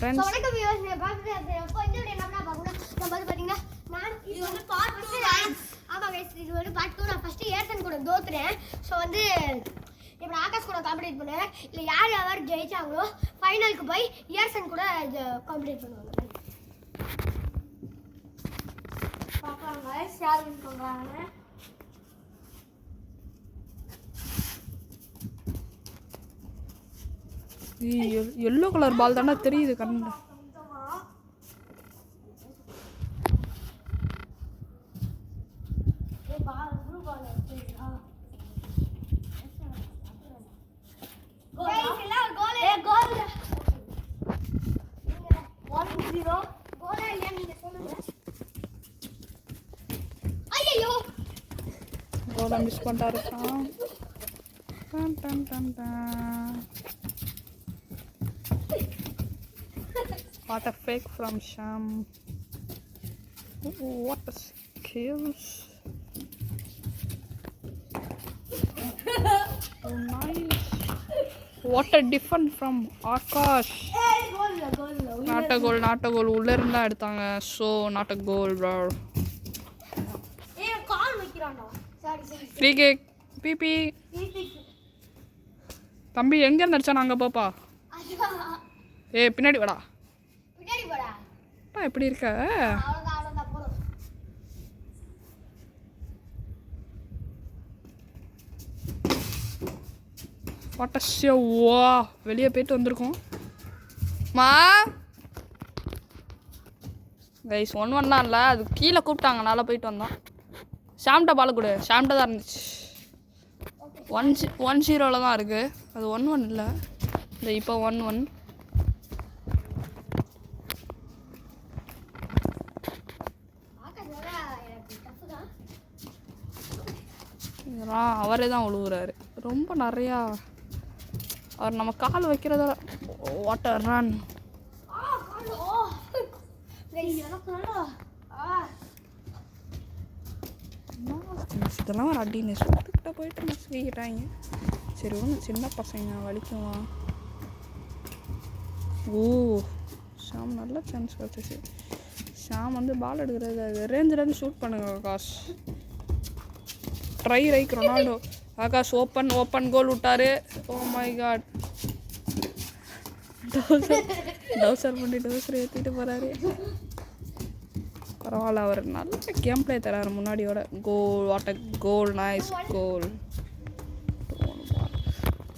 Friends. வணக்கம் viewers. நான் பாக்குறது அப்போ இந்த வீடியோ என்ன பார்க்கணும் நம்ம வந்து பாத்தீங்கன்னா நான் இது வந்து பார்ட் 2. ஆமா गाइस இது வந்து பார்ட் 2. நான் ஃபர்ஸ்ட் ஏர்சன் கூட தோத்துறேன். சோ வந்து இப்போ ஆகாஷ் கூட காம்பீட் பண்ணேன். இல்ல யார் ஜெயிச்சாங்களோ ஃபைனலுக்கு போய் ஏர்சன் கூட காம்பீட் பண்ணுவாங்க. பாக்கலாம் गाइस யார் வின் பண்றாங்க. எல்லோ கலர் பால் தானே தெரியுது கண்ணுல. கோலை மிஸ் பண்ணிட்டாரு. What a fake from Sham. What a skills. Oh, nice. What a different from Akash. Not a goal. உள்ள இருந்தா எடுத்தாங்க. So not a goal, bro. கால் வைக்கறானடா. சரி. Free kick. பிபி. தம்பி எங்க இருந்து அடிச்சா நாங்க பாப்பா. ஏய் பின்னாடி வாடா. பின்னாடி போடா. பா எப்படி இருக்க? அவ்வளவுதான் போறோம். வாட்டஸ்யா வா வெளியே போயிட்டு வந்திருக்கோம். மா கைஸ் 1-1 இல்லை, அது கீழே கூப்பிட்டாங்க, நல்லா போயிட்டு வந்தோம். ஷாம்கிட்ட பால் கொடு. ஷாம்கிட்ட தான் இருந்துச்சு. 1-0 தான் இருக்குது. அது 1-1 இல்லை, இந்த இப்போ 1-1. இதெல்லாம் அவரே தான் உழுவுறாரு. ரொம்ப நிறையா அவர் நம்ம கால் வைக்கிறத. Water run. இதெல்லாம் ஒரு அடின்னு சுட்டுக்கிட்ட போயிட்டு மிஸ் செய்கிறாங்க. சரி ஒன்று சின்ன பசங்க வலிக்குமா. ஓ ஷாம் நல்ல சான்ஸ் கிடச்சிச்சு. ஷாம் வந்து பால் எடுக்கிறது அது ரேஞ்சிலேருந்து ஷூட் பண்ணுங்க ஆகாஷ். ட்ரை ரைக் ரொனால்டோ. ஆகாஷ் ஓப்பன் கோல் விட்டாரு. Oh my God. டவுசர் பண்ணி டவுசர் ஏற்றிட்டு போகிறாரு. பரவாயில்ல, அவர் நல்ல கேம் பிளே தராரு முன்னாடியோட. கோல், வாட் அ கோல், நைஸ் கோல்.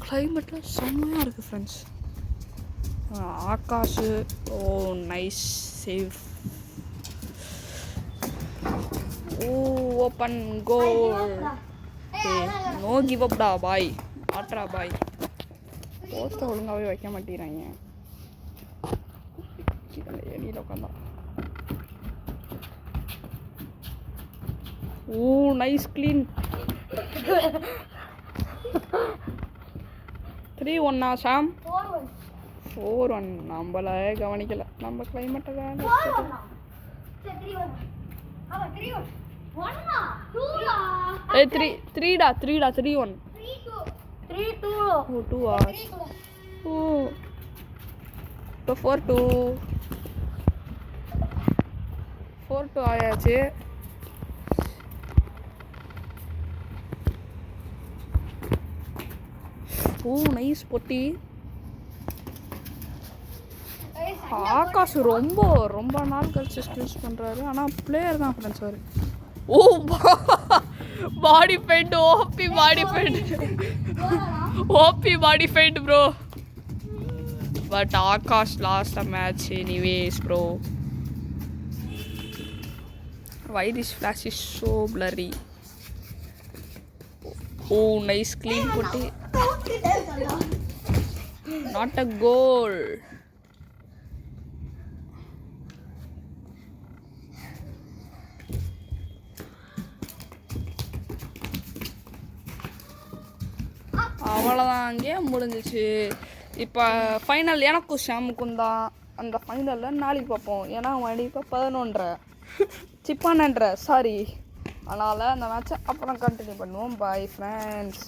கிளைமேட்டில் செம்மையாக இருக்குது friends. Akash oh nice save. Oh open goal. No give அப்டா பாய். ஆட்ரா பாய். போஸ்ட்டை ஒழுங்காகவே வைக்க மாட்டேங்கிறாங்க. எடியில் உட்காந்தா. ஓ நைஸ் க்ளீன். 3-1 ஷாம். 4-1 நம்மள கவனிக்கல. நம்ம கிளைமேட்டை தான். ஏய் 3-3டா 3-1. 3-2. ஓ 2 ஓ இப்போ 4-2 ஆயாச்சு. ஓ நைஸ் பொட்டி. ஆகாஷ் ரொம்ப நாள் கழிச்சு ஸ்கில்ஸ் பண்ணுறாரு. ஆனால் பிளேயர் தான் ஃப்ரெண்ட்ஸ் அவர். Oh body paint. OP body paint bro. But Akash last match anyways bro. Why this flash is so blurry? Oh nice clean putty. Not a goal. அவ்வளோதான், கேம் முடிஞ்சிச்சு. இப்போ ஃபைனல் எனக்கும் ஷாமுக்கும் தான். அந்த ஃபைனலில் நாளைக்கு பார்ப்போம். ஏன்னா மணி இப்போ 11:30 சிப்பானன்ற சாரி. அதனால் அந்த மேட்சை அப்புறம் கண்டினியூ பண்ணுவோம். Bye friends.